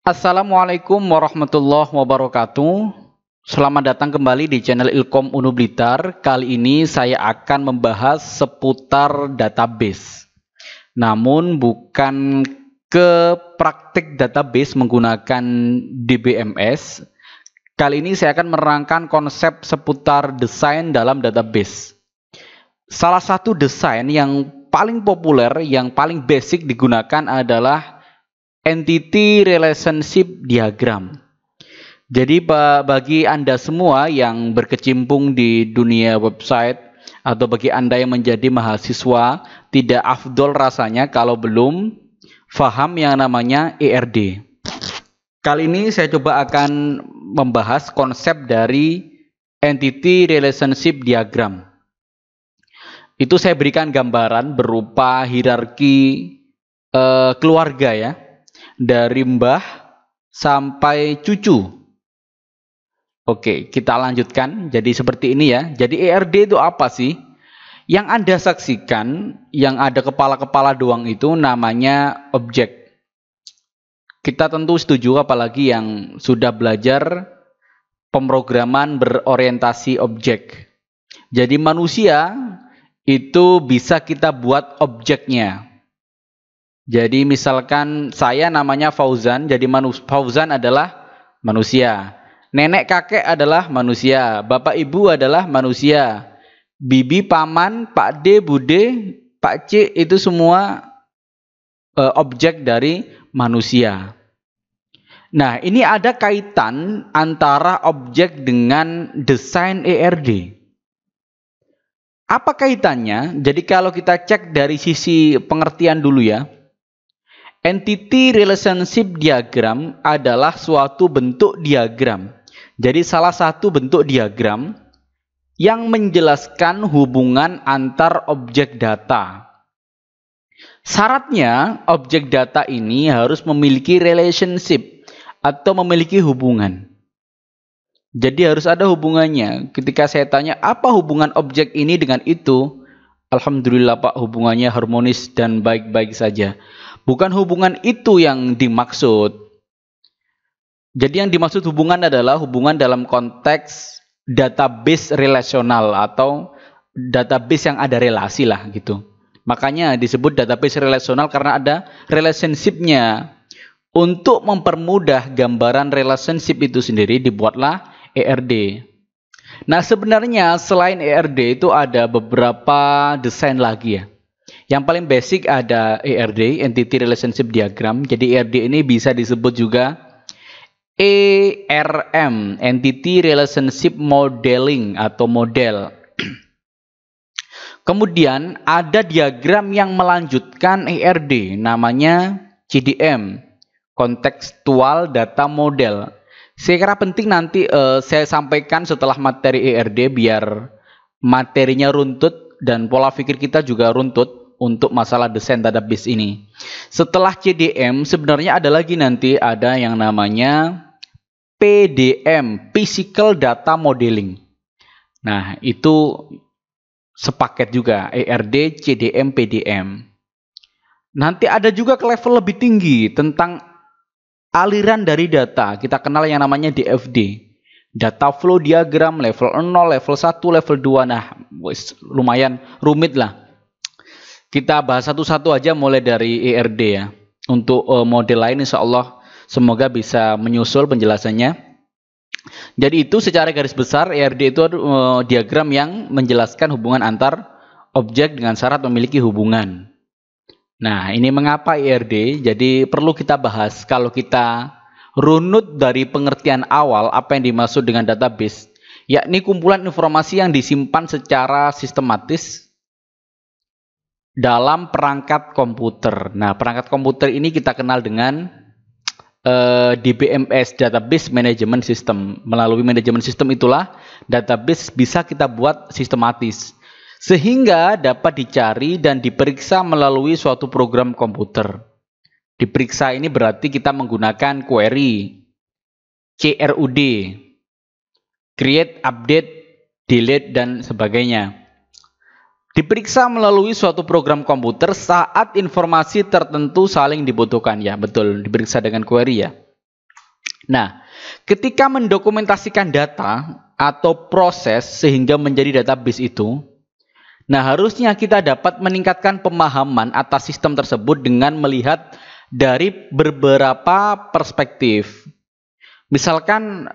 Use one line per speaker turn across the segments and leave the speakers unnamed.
Assalamualaikum warahmatullahi wabarakatuh. Selamat datang kembali di channel Ilkom Unu Blitar. Kali ini saya akan membahas seputar database. Namun bukan ke praktik database menggunakan DBMS. Kali ini saya akan menerangkan konsep seputar desain dalam database. Salah satu desain yang paling populer, yang paling basic digunakan adalah Entity Relationship Diagram. Jadi bagi Anda semua yang berkecimpung di dunia website atau bagi Anda yang menjadi mahasiswa, tidak afdol rasanya kalau belum paham yang namanya ERD. Kali ini saya coba akan membahas konsep dari Entity Relationship Diagram. Itu saya berikan gambaran berupa hierarki keluarga ya. Dari mbah sampai cucu. Oke, kita lanjutkan. Jadi seperti ini ya. Jadi ERD itu apa sih? Yang Anda saksikan, yang ada kepala-kepala doang itu namanya objek. Kita tentu setuju apalagi yang sudah belajar pemrograman berorientasi objek. Jadi manusia itu bisa kita buat objeknya. Jadi misalkan saya namanya Fauzan, jadi Fauzan adalah manusia. Nenek kakek adalah manusia, bapak ibu adalah manusia. Bibi, paman, Pak D, Bude, Pak C itu semua objek dari manusia. Nah, ini ada kaitan antara objek dengan desain ERD. Apa kaitannya? Jadi kalau kita cek dari sisi pengertian dulu ya. Entity Relationship Diagram adalah suatu bentuk diagram. Jadi salah satu bentuk diagram yang menjelaskan hubungan antar objek data. Syaratnya objek data ini harus memiliki relationship atau memiliki hubungan. Jadi harus ada hubungannya. Ketika saya tanya apa hubungan objek ini dengan itu, alhamdulillah Pak, hubungannya harmonis dan baik-baik saja. Bukan hubungan itu yang dimaksud. Jadi yang dimaksud hubungan adalah hubungan dalam konteks database relasional atau database yang ada relasi lah gitu. Makanya disebut database relasional karena ada relationship-nya. Untuk mempermudah gambaran relationship itu sendiri dibuatlah ERD. Nah sebenarnya selain ERD itu ada beberapa desain lagi ya. Yang paling basic ada ERD, Entity Relationship Diagram. Jadi ERD ini bisa disebut juga ERM, Entity Relationship Modeling atau model. Kemudian ada diagram yang melanjutkan ERD, namanya CDM, Contextual Data Model. Saya kira penting nanti saya sampaikan setelah materi ERD biar materinya runtut dan pola pikir kita juga runtut untuk masalah desain database ini. Setelah CDM sebenarnya ada lagi nanti ada yang namanya PDM, Physical Data Modeling. Nah, itu sepaket juga ERD, CDM, PDM. Nanti ada juga ke level lebih tinggi tentang aliran dari data. Kita kenal yang namanya DFD. Data Flow Diagram level 0, level 1, level 2. Nah, lumayan rumit lah. Kita bahas satu-satu aja mulai dari ERD ya. Untuk model lain insya Allah semoga bisa menyusul penjelasannya. Jadi itu secara garis besar ERD itu diagram yang menjelaskan hubungan antar objek dengan syarat memiliki hubungan. Nah ini mengapa ERD? Jadi perlu kita bahas kalau kita runut dari pengertian awal apa yang dimaksud dengan database. Yakni kumpulan informasi yang disimpan secara sistematis dalam perangkat komputer. Nah, perangkat komputer ini kita kenal dengan DBMS, Database Management System. Melalui manajemen sistem itulah database bisa kita buat sistematis. Sehingga dapat dicari dan diperiksa melalui suatu program komputer. Diperiksa ini berarti kita menggunakan query, CRUD, create, update, delete, dan sebagainya. Diperiksa melalui suatu program komputer saat informasi tertentu saling dibutuhkan. Ya, betul, diperiksa dengan query ya. Nah, ketika mendokumentasikan data atau proses sehingga menjadi database itu, nah harusnya kita dapat meningkatkan pemahaman atas sistem tersebut dengan melihat dari beberapa perspektif. Misalkan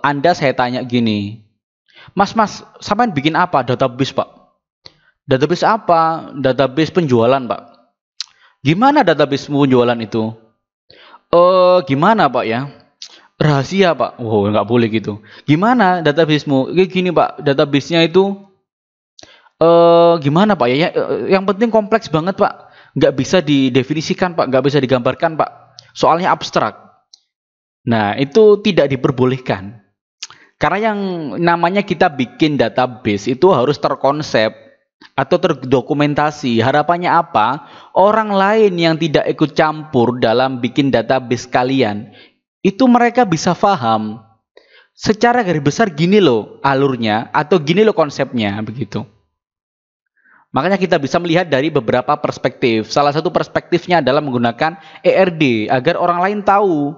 Anda saya tanya gini, Mas, sampean bikin apa? Database, Pak. Database apa? Database penjualan, Pak. Gimana database penjualan itu? Gimana Pak ya? Rahasia Pak. Wow, nggak boleh gitu. Gimana databasemu? Gini Pak, databasenya itu gimana Pak ya? Yang penting kompleks banget Pak. Nggak bisa didefinisikan Pak, nggak bisa digambarkan Pak. Soalnya abstrak. Nah, itu tidak diperbolehkan. Karena yang namanya kita bikin database itu harus terkonsep atau terdokumentasi. Harapannya apa? Orang lain yang tidak ikut campur dalam bikin database kalian, itu mereka bisa paham. Secara garis besar gini loh alurnya atau gini loh konsepnya begitu. Makanya kita bisa melihat dari beberapa perspektif. Salah satu perspektifnya adalah menggunakan ERD agar orang lain tahu,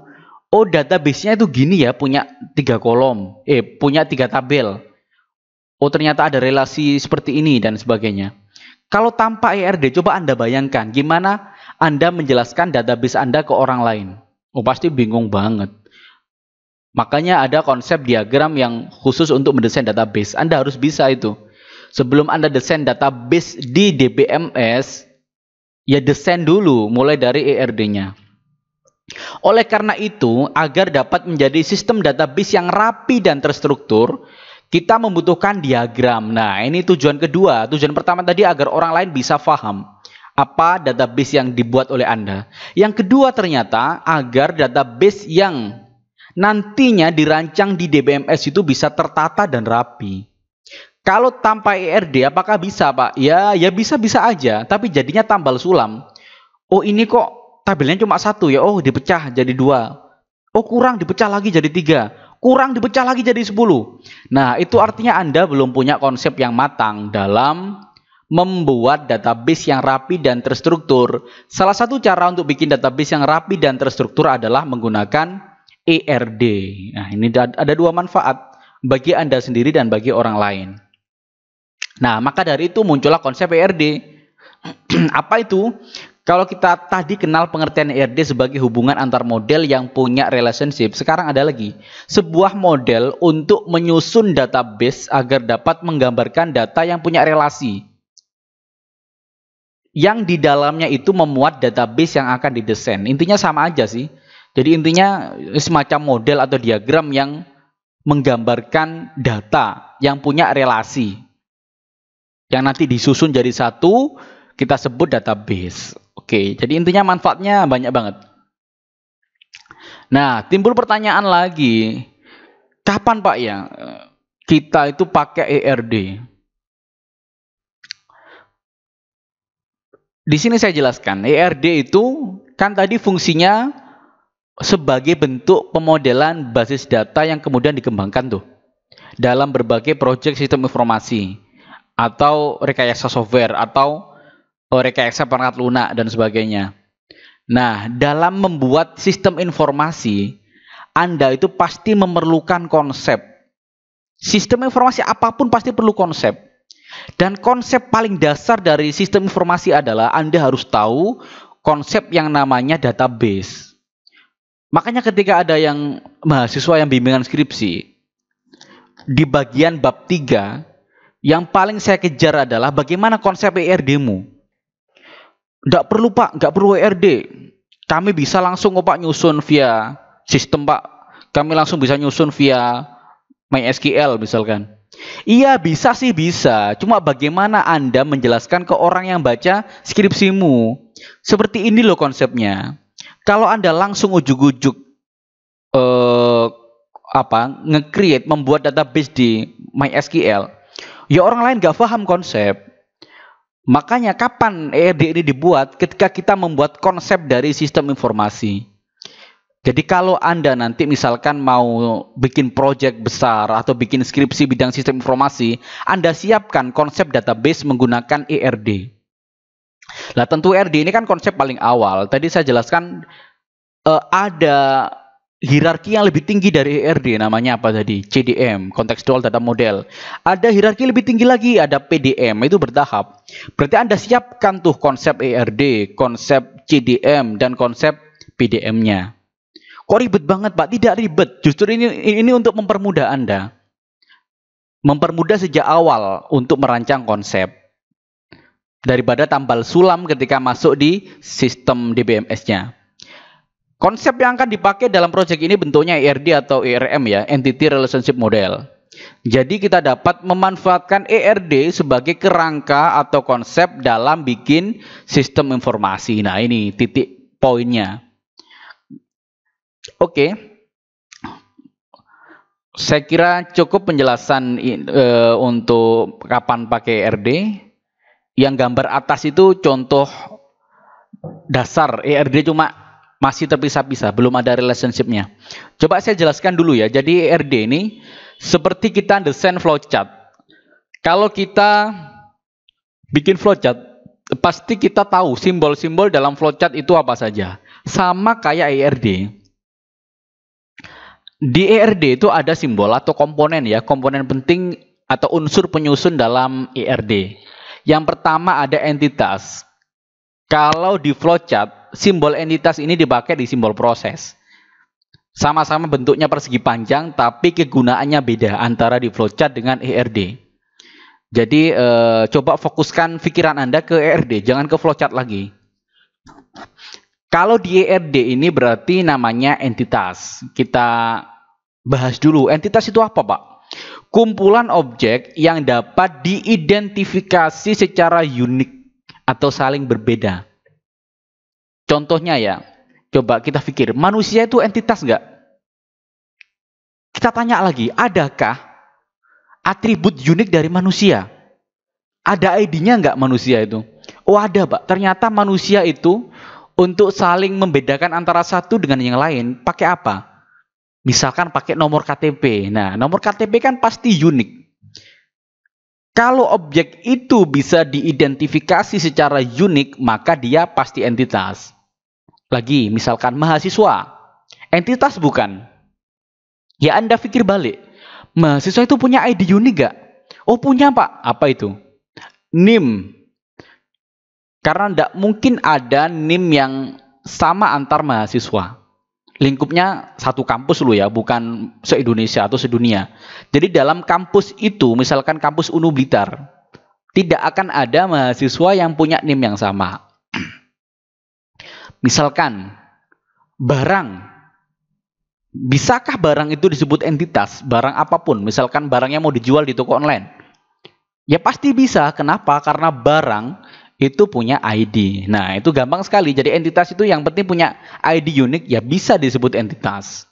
oh database-nya itu gini ya, punya 3 kolom, punya 3 tabel. Oh ternyata ada relasi seperti ini dan sebagainya. Kalau tanpa ERD, coba Anda bayangkan gimana Anda menjelaskan database Anda ke orang lain. Oh pasti bingung banget. Makanya ada konsep diagram yang khusus untuk mendesain database. Anda harus bisa itu. Sebelum Anda desain database di DBMS, ya desain dulu mulai dari ERD-nya. Oleh karena itu, agar dapat menjadi sistem database yang rapi dan terstruktur, kita membutuhkan diagram. Nah, ini tujuan kedua. Tujuan pertama tadi agar orang lain bisa paham apa database yang dibuat oleh Anda. Yang kedua ternyata agar database yang nantinya dirancang di DBMS itu bisa tertata dan rapi. Kalau tanpa ERD apakah bisa Pak? Ya bisa-bisa aja, tapi jadinya tambal sulam. Oh ini kok tabelnya cuma 1 ya, oh dipecah jadi 2. Oh kurang dipecah lagi jadi 3. Kurang dipecah lagi jadi 10. Nah itu artinya Anda belum punya konsep yang matang dalam membuat database yang rapi dan terstruktur. Salah satu cara untuk bikin database yang rapi dan terstruktur adalah menggunakan ERD. Nah ini ada 2 manfaat bagi Anda sendiri dan bagi orang lain. Nah, maka dari itu muncullah konsep ERD. Apa itu? Kalau kita tadi kenal pengertian ERD sebagai hubungan antar model yang punya relationship, sekarang ada lagi sebuah model untuk menyusun database agar dapat menggambarkan data yang punya relasi. Yang di dalamnya itu memuat database yang akan didesain. Intinya sama aja sih. Jadi intinya semacam model atau diagram yang menggambarkan data yang punya relasi. Yang nanti disusun jadi satu, kita sebut database. Oke, jadi intinya manfaatnya banyak banget. Nah, timbul pertanyaan lagi, kapan Pak ya kita itu pakai ERD? Di sini saya jelaskan, ERD itu kan tadi fungsinya sebagai bentuk pemodelan basis data yang kemudian dikembangkan tuh dalam berbagai proyek sistem informasi, atau rekayasa software, atau rekayasa perangkat lunak dan sebagainya. Nah, dalam membuat sistem informasi, Anda itu pasti memerlukan konsep. Sistem informasi apapun pasti perlu konsep. Dan konsep paling dasar dari sistem informasi adalah Anda harus tahu konsep yang namanya database. Makanya ketika ada yang mahasiswa yang bimbingan skripsi, di bagian bab 3, yang paling saya kejar adalah bagaimana konsep ERD-mu. Nggak perlu Pak, nggak perlu ERD. Kami bisa langsung kok Pak nyusun via sistem Pak. Kami langsung bisa nyusun via MySQL misalkan. Iya bisa sih bisa. Cuma bagaimana Anda menjelaskan ke orang yang baca skripsimu. Seperti ini loh konsepnya. Kalau Anda langsung ujuk-ujuk nge-create, membuat database di MySQL, ya orang lain nggak paham konsep. Makanya kapan ERD ini dibuat? Ketika kita membuat konsep dari sistem informasi. Jadi kalau Anda nanti misalkan mau bikin proyek besar atau bikin skripsi bidang sistem informasi, Anda siapkan konsep database menggunakan ERD. Lah tentu ERD ini kan konsep paling awal. Tadi saya jelaskan ada hierarki yang lebih tinggi dari ERD, namanya apa tadi? CDM, Contextual Data Model. Ada hierarki lebih tinggi lagi, ada PDM, itu bertahap. Berarti Anda siapkan tuh konsep ERD, konsep CDM, dan konsep PDM-nya. Kok ribet banget, Pak? Tidak ribet. Justru ini untuk mempermudah Anda. Mempermudah sejak awal untuk merancang konsep. Daripada tambal sulam ketika masuk di sistem DBMS-nya. Konsep yang akan dipakai dalam proyek ini bentuknya ERD atau ERM ya, Entity Relationship Model. Jadi kita dapat memanfaatkan ERD sebagai kerangka atau konsep dalam bikin sistem informasi. Nah, ini titik poinnya. Oke. Saya kira cukup penjelasan untuk kapan pakai ERD. Yang gambar atas itu contoh dasar ERD, cuma masih terpisah-pisah, belum ada relationship-nya. Coba saya jelaskan dulu ya. Jadi ERD ini seperti kita desain flowchart. Kalau kita bikin flowchart, pasti kita tahu simbol-simbol dalam flowchart itu apa saja. Sama kayak ERD. Di ERD itu ada simbol atau komponen ya, komponen penting atau unsur penyusun dalam ERD. Yang pertama ada entitas. Kalau di flowchart, simbol entitas ini dipakai di simbol proses. Sama-sama bentuknya persegi panjang, tapi kegunaannya beda antara di flowchart dengan ERD. Jadi coba fokuskan pikiran Anda ke ERD, jangan ke flowchart lagi. Kalau di ERD ini berarti namanya entitas. Kita bahas dulu, entitas itu apa, Pak? Kumpulan objek yang dapat diidentifikasi secara unik atau saling berbeda. Contohnya ya, coba kita pikir, manusia itu entitas nggak? Kita tanya lagi, adakah atribut unik dari manusia? Ada ID-nya nggak manusia itu? Oh ada, Pak. Ternyata manusia itu untuk saling membedakan antara satu dengan yang lain, pakai apa? Misalkan pakai nomor KTP. Nah, nomor KTP kan pasti unik. Kalau objek itu bisa diidentifikasi secara unik, maka dia pasti entitas. Lagi, misalkan mahasiswa. Entitas bukan? Ya Anda pikir balik. Mahasiswa itu punya ID unik gak? Oh punya, Pak. Apa itu? NIM. Karena tidak mungkin ada NIM yang sama antar mahasiswa. Lingkupnya satu kampus loh ya, bukan se-Indonesia atau sedunia. Jadi dalam kampus itu, misalkan kampus UNU Blitar, tidak akan ada mahasiswa yang punya NIM yang sama. Misalkan barang, bisakah barang itu disebut entitas? Barang apapun, misalkan barangnya mau dijual di toko online. Ya pasti bisa, kenapa? Karena barang itu punya ID. Nah, itu gampang sekali. Jadi entitas itu yang penting punya ID unik, ya bisa disebut entitas.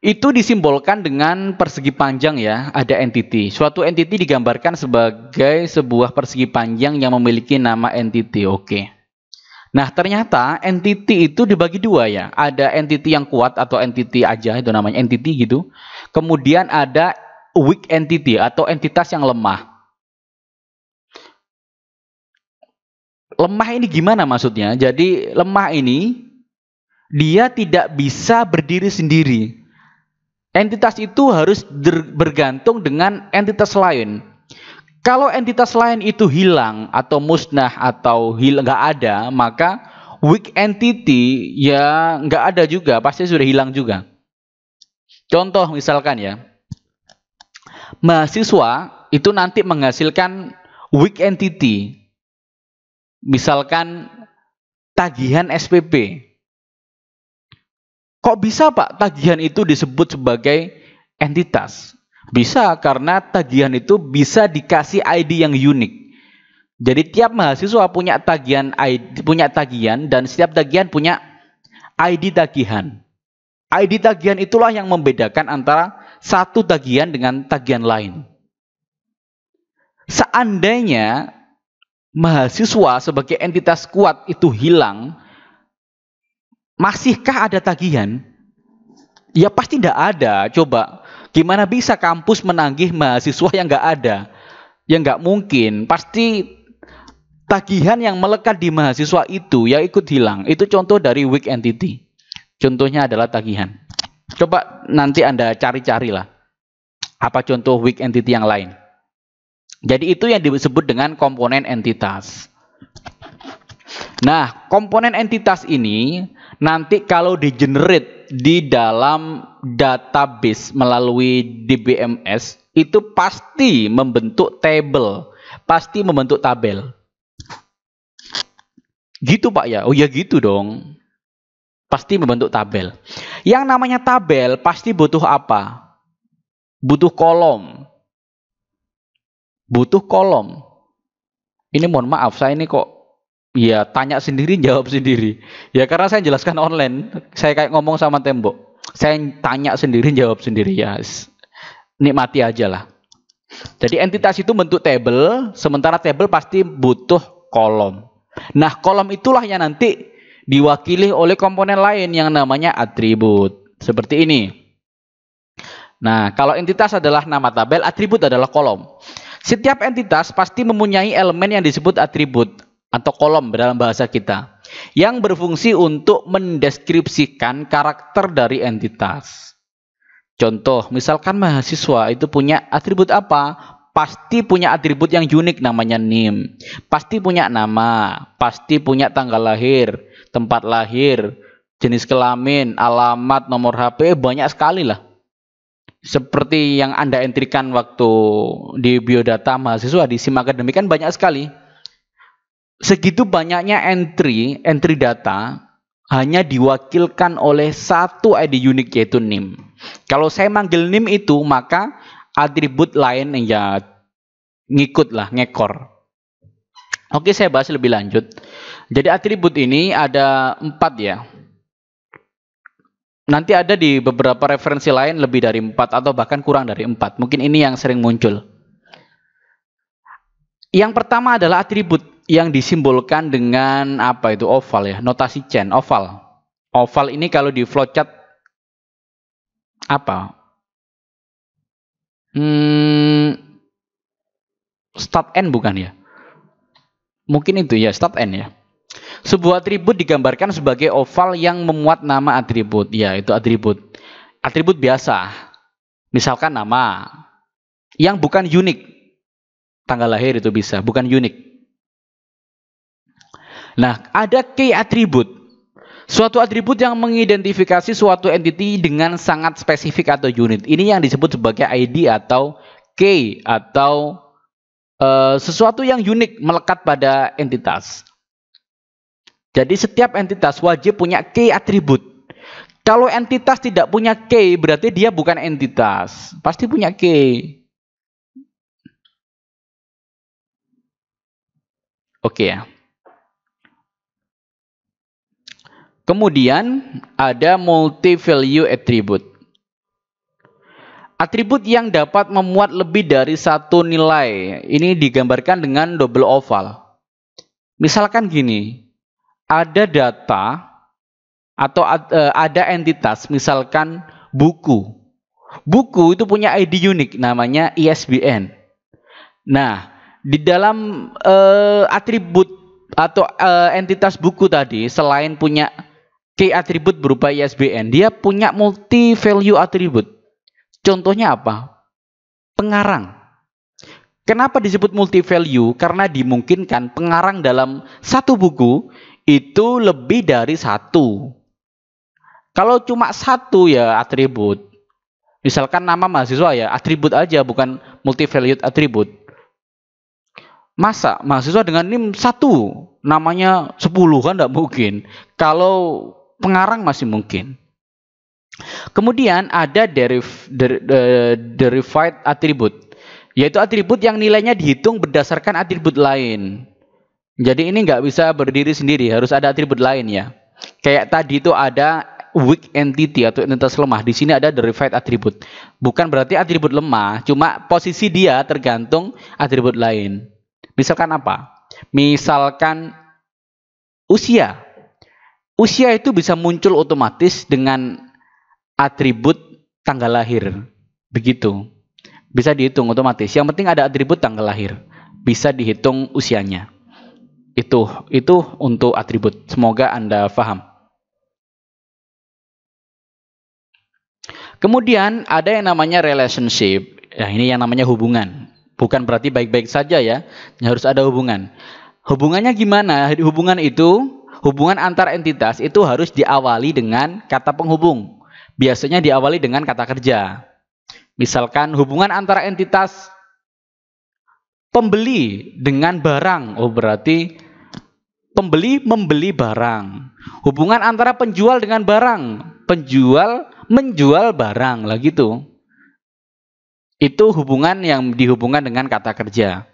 Itu disimbolkan dengan persegi panjang ya, ada entity. Suatu entity digambarkan sebagai sebuah persegi panjang yang memiliki nama entity. Oke. Nah, ternyata entity itu dibagi dua ya. Ada entity yang kuat atau entity aja, itu namanya entity gitu. Kemudian ada weak entity atau entitas yang lemah. Lemah ini gimana maksudnya? Jadi lemah ini dia tidak bisa berdiri sendiri. Entitas itu harus bergantung dengan entitas lain. Kalau entitas lain itu hilang atau musnah atau nggak ada, maka weak entity ya nggak ada juga, pasti sudah hilang juga. Contoh misalkan ya, mahasiswa itu nanti menghasilkan weak entity. Misalkan tagihan SPP. Kok bisa, Pak, tagihan itu disebut sebagai entitas? Bisa karena tagihan itu bisa dikasih ID yang unik. Jadi tiap mahasiswa punya tagihan dan setiap tagihan punya ID tagihan. ID tagihan itulah yang membedakan antara satu tagihan dengan tagihan lain. Seandainya mahasiswa sebagai entitas kuat itu hilang, masihkah ada tagihan? Ya pasti tidak ada. Coba, gimana bisa kampus menagih mahasiswa yang nggak ada? Ya nggak mungkin. Pasti tagihan yang melekat di mahasiswa itu ya ikut hilang. Itu contoh dari weak entity. Contohnya adalah tagihan. Coba nanti Anda cari-carilah apa contoh weak entity yang lain. Jadi itu yang disebut dengan komponen entitas. Nah, komponen entitas ini nanti kalau di-generate di dalam database melalui DBMS itu pasti membentuk table, pasti membentuk tabel. Gitu Pak ya? Oh ya gitu dong. Pasti membentuk tabel. Yang namanya tabel pasti butuh apa? Butuh kolom. Butuh kolom. Ini mohon maaf, saya ini kok ya tanya sendiri, jawab sendiri. Ya karena saya jelaskan online, saya kayak ngomong sama tembok. Saya tanya sendiri, jawab sendiri ya. Nikmati aja lah. Jadi entitas itu bentuk table, sementara table pasti butuh kolom. Nah, kolom itulah yang nanti diwakili oleh komponen lain yang namanya atribut. Seperti ini. Nah, kalau entitas adalah nama tabel, atribut adalah kolom. Setiap entitas pasti mempunyai elemen yang disebut atribut atau kolom dalam bahasa kita, yang berfungsi untuk mendeskripsikan karakter dari entitas. Contoh, misalkan mahasiswa itu punya atribut apa? Pasti punya atribut yang unik namanya NIM. Pasti punya nama, pasti punya tanggal lahir, tempat lahir, jenis kelamin, alamat, nomor HP, banyak sekali lah. Seperti yang Anda entrikan waktu di biodata mahasiswa di SIM akademik kan banyak sekali. Segitu banyaknya entry data hanya diwakilkan oleh satu ID unik yaitu NIM. Kalau saya manggil NIM itu maka atribut lain ya ngikut lah, ngekor. Oke, saya bahas lebih lanjut. Jadi atribut ini ada 4 ya. Nanti ada di beberapa referensi lain lebih dari 4 atau bahkan kurang dari 4. Mungkin ini yang sering muncul. Yang pertama adalah atribut yang disimbolkan dengan apa itu? Oval ya, notasi chain, oval. Oval ini kalau di flowchart apa? Start N bukan ya? Mungkin itu ya, start N ya. Sebuah atribut digambarkan sebagai oval yang memuat nama atribut. Ya, itu atribut. Atribut biasa. Misalkan nama. Yang bukan unik. Tanggal lahir itu bisa, bukan unik. Nah, ada key atribut. Suatu atribut yang mengidentifikasi suatu entity dengan sangat spesifik atau unik. Ini yang disebut sebagai ID atau key atau sesuatu yang unik melekat pada entitas. Jadi setiap entitas wajib punya key atribut. Kalau entitas tidak punya key, berarti dia bukan entitas. Pasti punya key. Oke ya. Kemudian ada multi-value attribute. Atribut yang dapat memuat lebih dari satu nilai. Ini digambarkan dengan double oval. Misalkan gini. Ada data atau ada entitas, misalkan buku. Buku itu punya ID unik, namanya ISBN. Nah, di dalam atribut atau entitas buku tadi, selain punya key atribut berupa ISBN, dia punya multi value atribut. Contohnya apa? Pengarang. Kenapa disebut multi value? Karena dimungkinkan pengarang dalam satu buku itu lebih dari satu. Kalau cuma satu ya atribut. Misalkan nama mahasiswa ya atribut aja, bukan multi-valued atribut. Masa mahasiswa dengan NIM 1 namanya 10 kan tidak mungkin. Kalau pengarang masih mungkin. Kemudian ada derived attribute, yaitu atribut yang nilainya dihitung berdasarkan atribut lain. Jadi ini nggak bisa berdiri sendiri, harus ada atribut lain ya. Kayak tadi itu ada weak entity atau entitas lemah. Di sini ada derived attribute. Bukan berarti atribut lemah, cuma posisi dia tergantung atribut lain. Misalkan apa? Misalkan usia. Usia itu bisa muncul otomatis dengan atribut tanggal lahir. Begitu. Bisa dihitung otomatis. Yang penting ada atribut tanggal lahir. Bisa dihitung usianya. Itu untuk atribut. Semoga Anda paham. Kemudian ada yang namanya relationship. Ya, ini yang namanya hubungan. Bukan berarti baik-baik saja ya. Harus ada hubungan. Hubungannya gimana? Hubungan antar entitas itu harus diawali dengan kata penghubung. Biasanya diawali dengan kata kerja. Misalkan hubungan antara entitas pembeli dengan barang. Oh, berarti pembeli membeli barang. Hubungan antara penjual dengan barang. Penjual menjual barang. Lah gitu. Itu hubungan yang dihubungkan dengan kata kerja.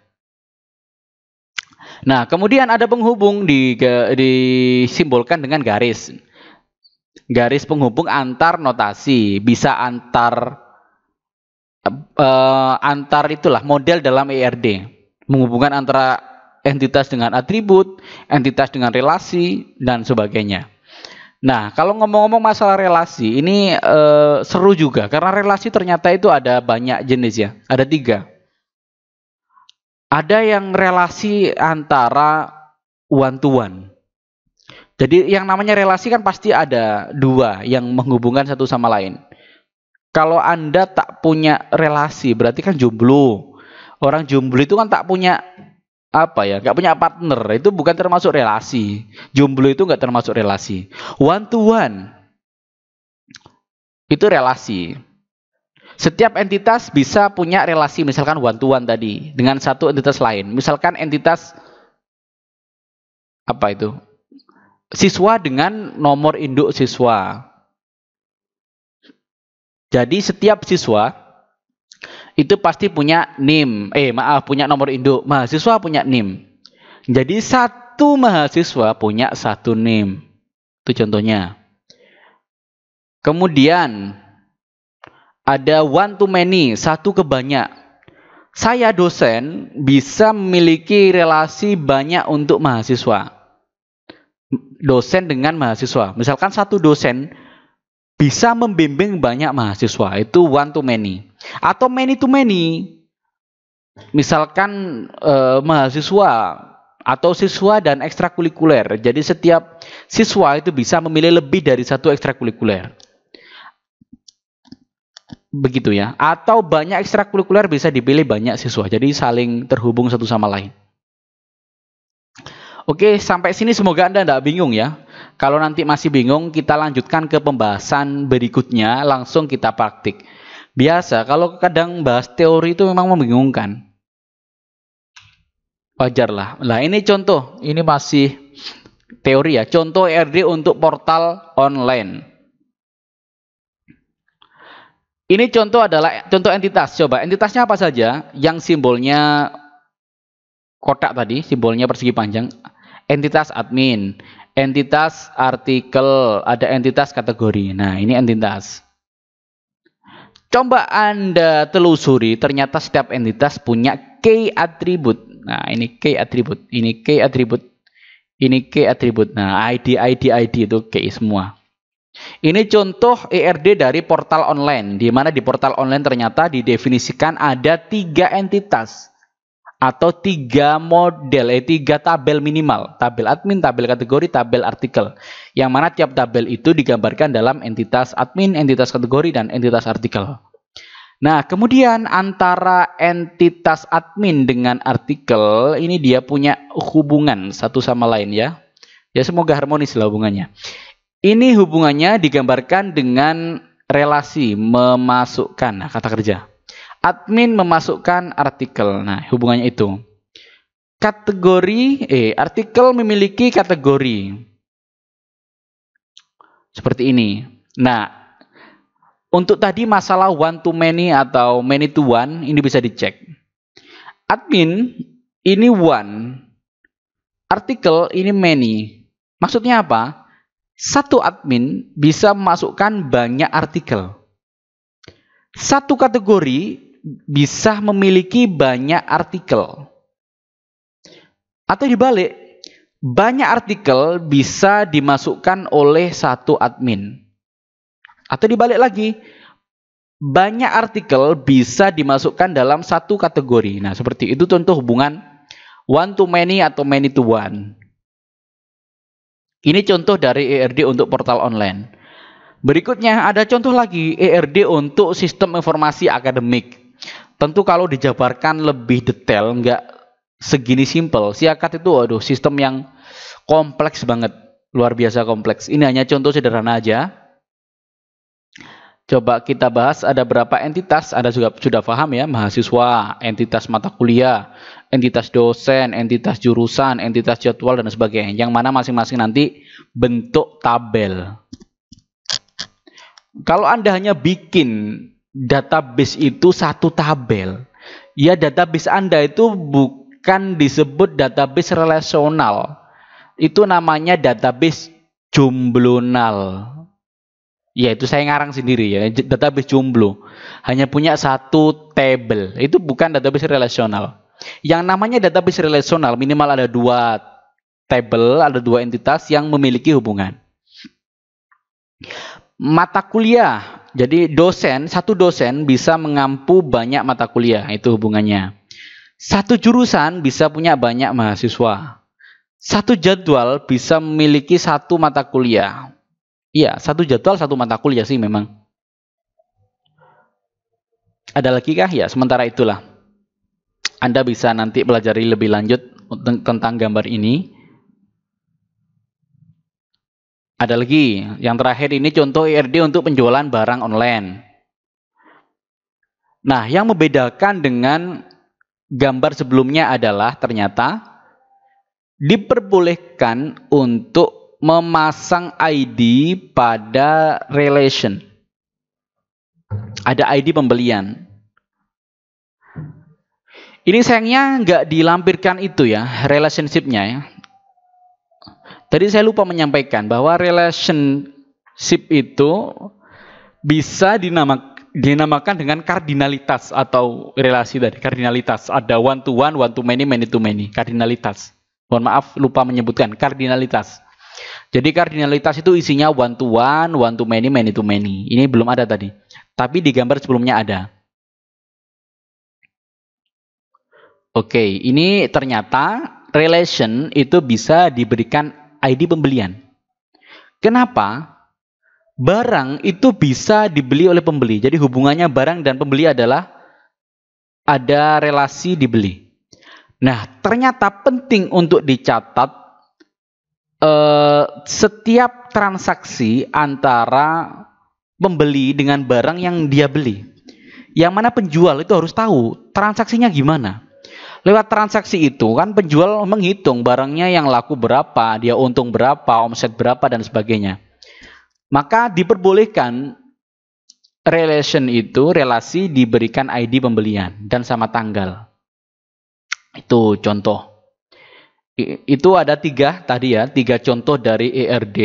Nah, kemudian ada penghubung disimbolkan dengan garis. Garis penghubung antar notasi, bisa antar itulah model dalam ERD. Menghubungkan antara entitas dengan atribut, entitas dengan relasi, dan sebagainya. Nah, kalau ngomong-ngomong masalah relasi, ini seru juga. Karena relasi ternyata itu ada banyak jenis ya. Ada 3. Ada yang relasi antara one to one. Jadi yang namanya relasi kan pasti ada 2 yang menghubungkan satu sama lain. Kalau Anda tak punya relasi, berarti kan jomblo. Orang jomblo itu kan tak punya nggak punya partner. Itu bukan termasuk relasi. Jomblo itu nggak termasuk relasi. One to one itu relasi. Setiap entitas bisa punya relasi, misalkan one to one tadi dengan satu entitas lain. Misalkan entitas siswa dengan nomor induk siswa. Jadi setiap siswa itu pasti punya NIM. Punya nomor induk. Mahasiswa punya NIM. Jadi satu mahasiswa punya satu NIM. Itu contohnya. Kemudian ada one to many, satu ke banyak. Saya dosen bisa memiliki relasi banyak untuk mahasiswa. Dosen dengan mahasiswa. Misalkan satu dosen bisa membimbing banyak mahasiswa. Itu one to many. Atau many to many. Misalkan mahasiswa atau siswa dan ekstrakurikuler. Jadi setiap siswa itu bisa memilih lebih dari satu ekstrakurikuler. Begitu ya. Atau banyak ekstrakurikuler bisa dipilih banyak siswa. Jadi saling terhubung satu sama lain. Oke, sampai sini semoga Anda tidak bingung ya. Kalau nanti masih bingung, kita lanjutkan ke pembahasan berikutnya. Langsung kita praktik. Biasa, kalau kadang bahas teori itu memang membingungkan. Wajar lah. Nah, ini contoh. Ini masih teori ya. Contoh ERD untuk portal online. Ini contoh adalah contoh entitas. Coba entitasnya apa saja? Yang simbolnya kotak tadi, simbolnya persegi panjang. Entitas admin, entitas artikel, ada entitas kategori. Nah, ini entitas. Coba Anda telusuri, ternyata setiap entitas punya key atribut. Nah, ini key atribut, ini key atribut, ini key atribut. Nah, ID itu key semua. Ini contoh ERD dari portal online, di mana di portal online ternyata didefinisikan ada 3 entitas atau 3 model, 3 tabel minimal, tabel admin, tabel kategori, tabel artikel. Yang mana tiap tabel itu digambarkan dalam entitas admin, entitas kategori, dan entitas artikel. Nah, kemudian antara entitas admin dengan artikel ini dia punya hubungan satu sama lain ya. Ya semoga harmonis lah hubungannya. Ini hubungannya digambarkan dengan relasi memasukkan, nah, kata kerja. Admin memasukkan artikel. Nah, hubungannya itu. Kategori, artikel memiliki kategori. Seperti ini. Nah, untuk tadi masalah one to many atau many to one, ini bisa dicek. Admin, ini one. Artikel, ini many. Maksudnya apa? Satu admin bisa memasukkan banyak artikel. Satu kategori bisa memiliki banyak artikel. Atau dibalik, banyak artikel bisa dimasukkan oleh satu admin. Atau dibalik lagi, banyak artikel bisa dimasukkan dalam satu kategori. Nah, seperti itu contoh hubungan one to many atau many to one. Ini contoh dari ERD untuk portal online. Berikutnya ada contoh lagi ERD untuk sistem informasi akademik. Tentu kalau dijabarkan lebih detail, nggak segini simple. SIAKAD itu waduh sistem yang kompleks banget, luar biasa kompleks. Ini hanya contoh sederhana aja. Coba kita bahas ada berapa entitas. Anda juga sudah paham ya, mahasiswa, entitas mata kuliah, entitas dosen, entitas jurusan, entitas jadwal dan sebagainya. Yang mana masing-masing nanti bentuk tabel. Kalau Anda hanya bikin database itu satu tabel, ya database Anda itu bukan disebut database relasional. Itu namanya database jumblonal. Ya itu saya ngarang sendiri ya, database jomblo. Hanya punya satu tabel. Itu bukan database relasional. Yang namanya database relasional minimal ada dua tabel, ada dua entitas yang memiliki hubungan. Mata kuliah. Jadi dosen, satu dosen bisa mengampu banyak mata kuliah, itu hubungannya. Satu jurusan bisa punya banyak mahasiswa. Satu jadwal bisa memiliki satu mata kuliah. Iya, satu jadwal, satu mata kuliah sih memang. Ada lagi kah? Ya, sementara itulah. Anda bisa nanti pelajari lebih lanjut tentang gambar ini. Ada lagi, yang terakhir ini contoh ERD untuk penjualan barang online. Nah, yang membedakan dengan gambar sebelumnya adalah ternyata diperbolehkan untuk memasang ID pada relation. Ada ID pembelian. Ini sayangnya nggak dilampirkan itu ya, relationship-nya ya. Tadi saya lupa menyampaikan bahwa relationship itu bisa dinamakan dengan kardinalitas atau relasi dari kardinalitas. Ada one to one to many, many to many. Kardinalitas. Mohon maaf lupa menyebutkan kardinalitas. Jadi kardinalitas itu isinya one to many, many to many. Ini belum ada tadi. Tapi di gambar sebelumnya ada. Oke, ini ternyata relation itu bisa diberikan ID pembelian. Kenapa? Barang itu bisa dibeli oleh pembeli. Jadi hubungannya barang dan pembeli adalah ada relasi dibeli. Nah, ternyata penting untuk dicatat setiap transaksi antara pembeli dengan barang yang dia beli. Yang mana penjual itu harus tahu transaksinya gimana. Lewat transaksi itu kan penjual menghitung barangnya yang laku berapa, dia untung berapa, omset berapa, dan sebagainya. Maka diperbolehkan relation itu, relasi diberikan ID pembelian dan sama tanggal. Itu contoh. Itu ada tiga tadi ya, tiga contoh dari ERD.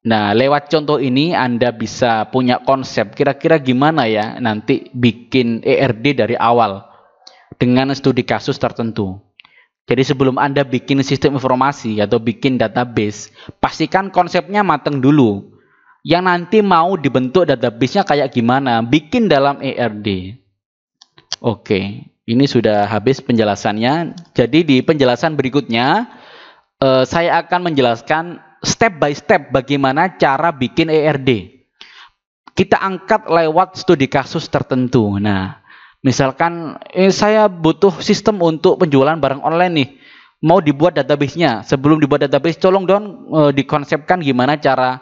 Nah, lewat contoh ini Anda bisa punya konsep kira-kira gimana ya nanti bikin ERD dari awal dengan studi kasus tertentu. Jadi sebelum Anda bikin sistem informasi atau bikin database, pastikan konsepnya matang dulu. Yang nanti mau dibentuk database-nya kayak gimana, bikin dalam ERD. Oke. Ini sudah habis penjelasannya. Jadi di penjelasan berikutnya, saya akan menjelaskan step by step bagaimana cara bikin ERD. Kita angkat lewat studi kasus tertentu. Nah, misalkan saya butuh sistem untuk penjualan barang online nih. Mau dibuat database-nya. Sebelum dibuat database, tolong dong dikonsepkan gimana cara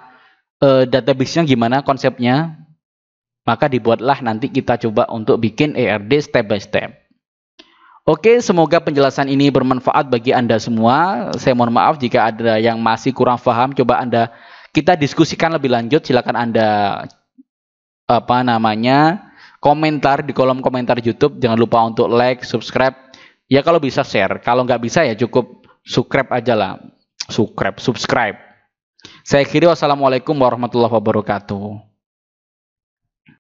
database-nya, gimana konsepnya. Maka dibuatlah nanti kita coba untuk bikin ERD step by step. Oke, semoga penjelasan ini bermanfaat bagi Anda semua. Saya mohon maaf jika ada yang masih kurang paham. Coba kita diskusikan lebih lanjut. Silakan Anda komentar di kolom komentar YouTube. Jangan lupa untuk like, subscribe. Ya kalau bisa share. Kalau nggak bisa ya cukup subscribe aja lah. Subscribe. Saya akhiri, wassalamualaikum warahmatullahi wabarakatuh.